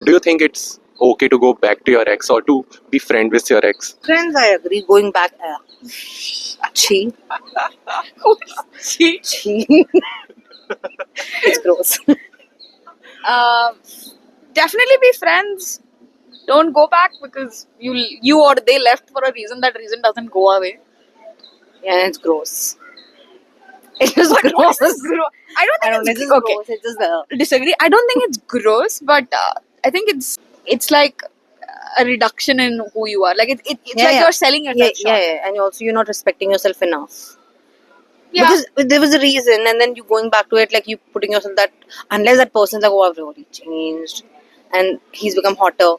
Do you think it's okay to go back to your ex or to be friend with your ex? Friends, I agree. Going back, Chi. Chi. It's gross. Definitely be friends. Don't go back because you or they left for a reason. That reason doesn't go away. Yeah, it's gross. It's just What gross. is gross? I don't I think don't know. it's It's just okay. gross. It's just Disagree. I don't think it's gross, but I think it's like a reduction in who you are. Like it's Yeah, like yeah. you're selling yourself short. yeah. And also, you're not respecting yourself enough. Yeah. Because there was a reason, and then you going back to it, like you putting yourself that, unless that person's like, oh, I've really changed, and he's become hotter,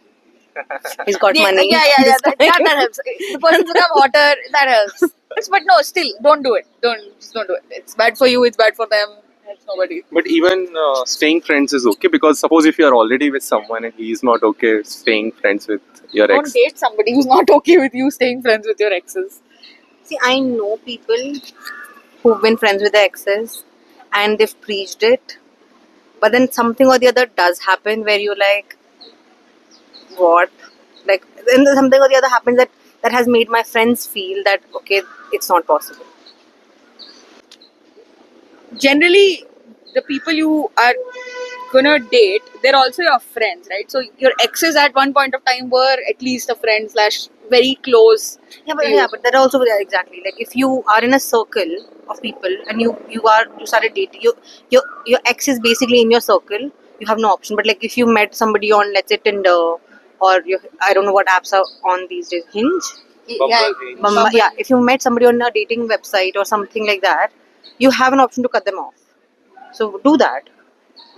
he's got money. Yeah. this That kind. helps. The person's become hotter. That helps. But no, still, don't do it. Just don't do it. It's bad for you. It's bad for them. Helps nobody. But even staying friends is okay, because suppose if you are already with someone and he is not okay staying friends with your Don't ex. date somebody who's not okay with you staying friends with your exes. See, I know people who've been friends with their exes, and they've preached it, but then something or the other does happen where you're like, what? Like, then something or the other happens that has made my friends feel that, okay, it's not possible. Generally, the people you are gonna date, they're also your friends, right? So your exes at one point of time were at least a friend slash very close. But that also, yeah, exactly. Like, if you are in a circle of people and you started dating, your ex is basically in your circle. You have no option. But like, if you met somebody on, let's say, Tinder, or I don't know what apps are on these days, Hinge. Yeah, Bumble, yeah, if you met somebody on a dating website or something like that, you have an option to cut them off. So do that.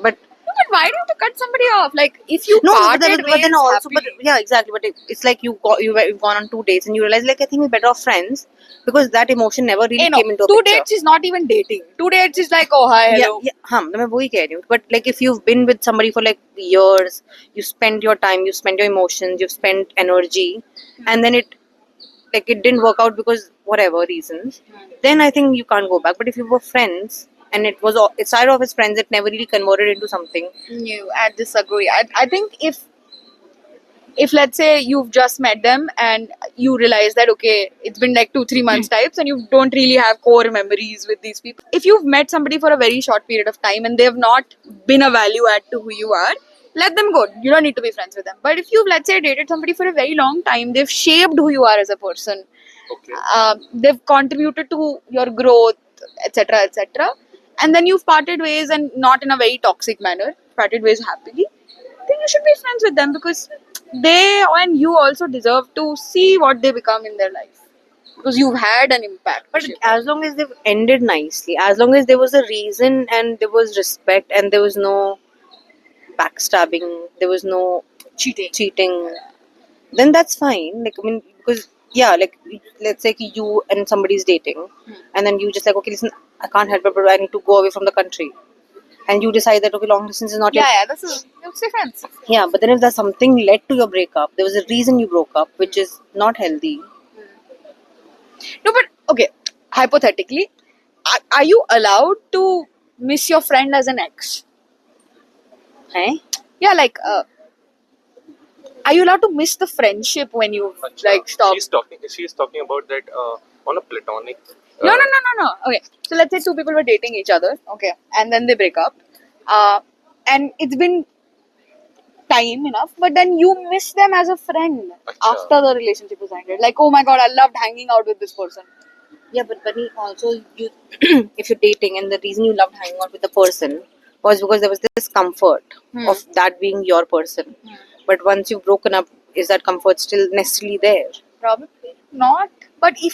But No, but why do you have to cut somebody off? Like if you no, parted but then ways also, but happily- yeah, exactly. But it's like you've gone on 2 dates and you realize, like, I think we're better off friends, because that emotion never really Hey, no, came into a 2 picture. dates is not even dating. 2 dates is like, oh hi, hello. मैं वही कह रही हूँ. But like, if you've been with somebody for like years, you spent your time, you spent your emotions, you've spent energy, and then it didn't work out because whatever reasons, then I think you can't go back. But if you were friends and it started off as friends, it never really converted into something. No, I disagree. I think if let's say you've just met them and you realize that okay, it's been like 2-3 months types and you don't really have core memories with these people. If you've met somebody for a very short period of time and they've not been a value add to who you are, let them go. You don't need to be friends with them. But if you've, let's say, dated somebody for a very long time, they've shaped who you are as a person. Okay. They've contributed to your growth, etc., etc. And then you've parted ways, and not in a very toxic manner, parted ways happily. Then you should be friends with them because they and you also deserve to see what they become in their life, because you've had an impact. But as long as they've ended nicely, as long as there was a reason and there was respect and there was no backstabbing, there was no cheating, then that's fine. Like, I mean, because yeah, like, let's say you and somebody's dating, and then you just like, okay, listen, I can't help it, but I need to go away from the country, and you decide that okay, long distance is not your This is stay friends. yeah. But then if there's something led to your breakup, there was a reason you broke up, which is not healthy. No, but okay, hypothetically, are you allowed to miss your friend as an ex? Eh? Yeah, like are you allowed to miss the friendship when you like stop? She's talking about that on a platonic. No. Okay, so let's say two people were dating each other, okay, and then they break up, and it's been time enough, but then you miss them as a friend after the relationship is ended. Like, oh my god, I loved hanging out with this person. Yeah, but Bunny, also you, if you're dating and the reason you loved hanging out with the person was because there was this comfort of that being your person. But once you've broken up, is that comfort still necessarily there? Probably not. But you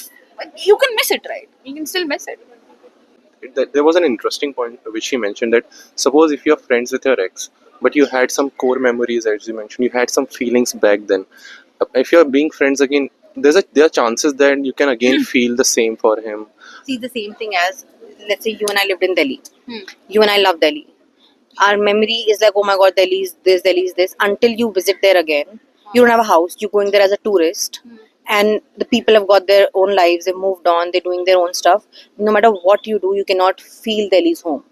can miss it, right? You can still miss it. There was an interesting point which she mentioned, that suppose if you're friends with your ex, but you had some core memories, as you mentioned, you had some feelings back then. If you're being friends again, there are chances that you can again feel the same for him. See, the same thing as, let's say you and I lived in Delhi. You and I love Delhi. Our memory is like, oh my god, Delhi is this. Until you visit there again, you don't have a house. You're going there as a tourist. And the people have got their own lives. They've moved on. They're doing their own stuff. No matter what you do, you cannot feel Delhi's home.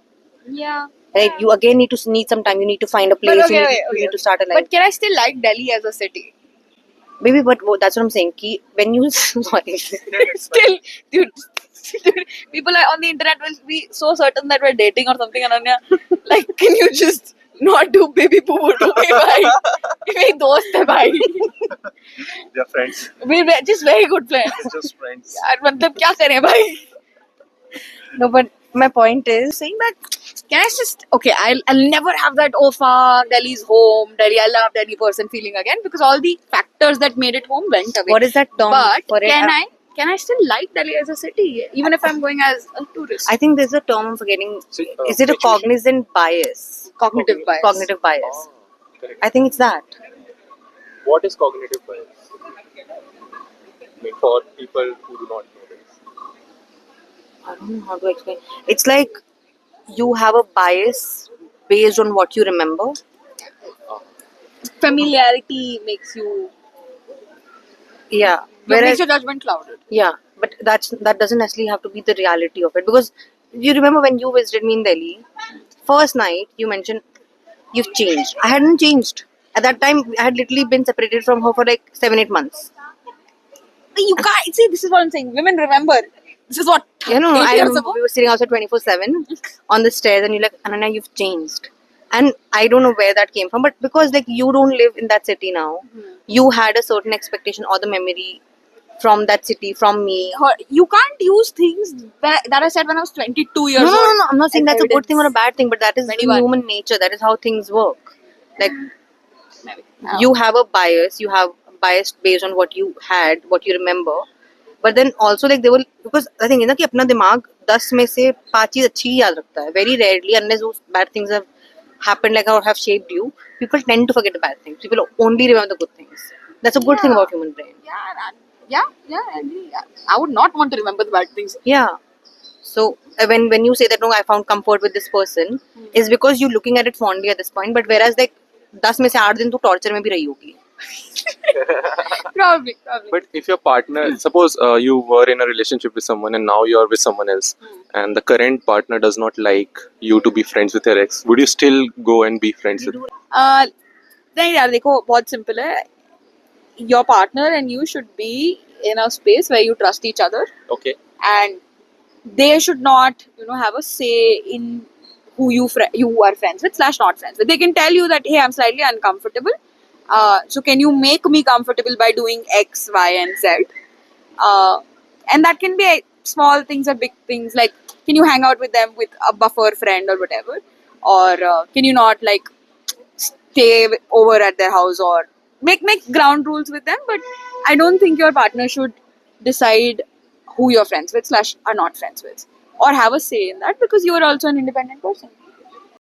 Yeah. Right? You again need some time. You need to find a place. But okay, You need to start a life. But can I still like Delhi as a city? Maybe, but that's what I'm saying. When you sorry, Still, dude, people on the internet will be so certain that we're dating or something, Ananya. Like, can you just not do baby boo to me, bhai? मेरी दोस्त है भाई. They're friends. We're just very good friends. Just friends. यार मतलब क्या करें भाई? no, but my point is Saying that, can I just I'll never have that Delhi's home, Delhi, I love Delhi person feeling again because all the factors that made it home went away. what is that term But for it? can I still like Delhi as a city even if I'm going as a tourist? I think there's a term I'm forgetting. See, Is it a cognizant bias? Cognitive bias. Cognitive bias. Ah, correct. I think it's that. What is cognitive bias? I mean, for people who do not know this. I don't know how to explain. It's like you have a bias based on what you remember. Familiarity makes you Yeah. makes Whereas, your judgment clouded. yeah, but that doesn't necessarily have to be the reality of it, because you remember when you visited me in Delhi, first night you mentioned you've changed. I hadn't changed. At that time, I had literally been separated from her for like 7-8 months. You can't see. This is what I'm saying. Women remember. This is what. You know, 8 I years remember ago. we were sitting outside 24/7 on the stairs, and you're like, Ananya, you've changed. And I don't know where that came from, but because like you don't live in that city now, you had a certain expectation or the memory from that city, from me. You can't use things that I said when I was 22 years No, no, old. no, no. I'm not saying as that's a good thing or a evidence. bad thing, but that is 21. human nature. That is how things work. Like Maybe. you have a bias. You have bias based on what you had, what you remember. But then also like they will, because the thing is ना कि अपना दिमाग 10 में से 5 चीज अच्छी ही याद रखता है. Very rarely, unless those bad things have happened like or have shaped you, people tend to forget the bad things. People only remember the good things. That's a good thing Yeah. about human brain. Yeah, I agree. Yeah. I would not want to remember the bad things. Yeah. So when you say that no, I found comfort with this person, is because you're looking at it fondly at this point. But whereas like 10 में से 8 दिन तू torture में भी रही होगी. Probably. But if your partner, suppose you were in a relationship with someone and now you're with someone else, and the current partner does not like you to be friends with your ex, would you still go and be friends with? नहीं यार देखो बहुत simple है. Your partner and you should be in a space where you trust each other, Okay. and they should not have a say in who you are friends with / not friends with. They can tell you that hey, I'm slightly uncomfortable, so can you make me comfortable by doing X, Y and Z, and that can be small things or big things, like can you hang out with them with a buffer friend or whatever, or can you not like stay over at their house, or make ground rules with them. But I don't think your partner should decide who you're friends with / are not friends with, or have a say in that, because you are also an independent person.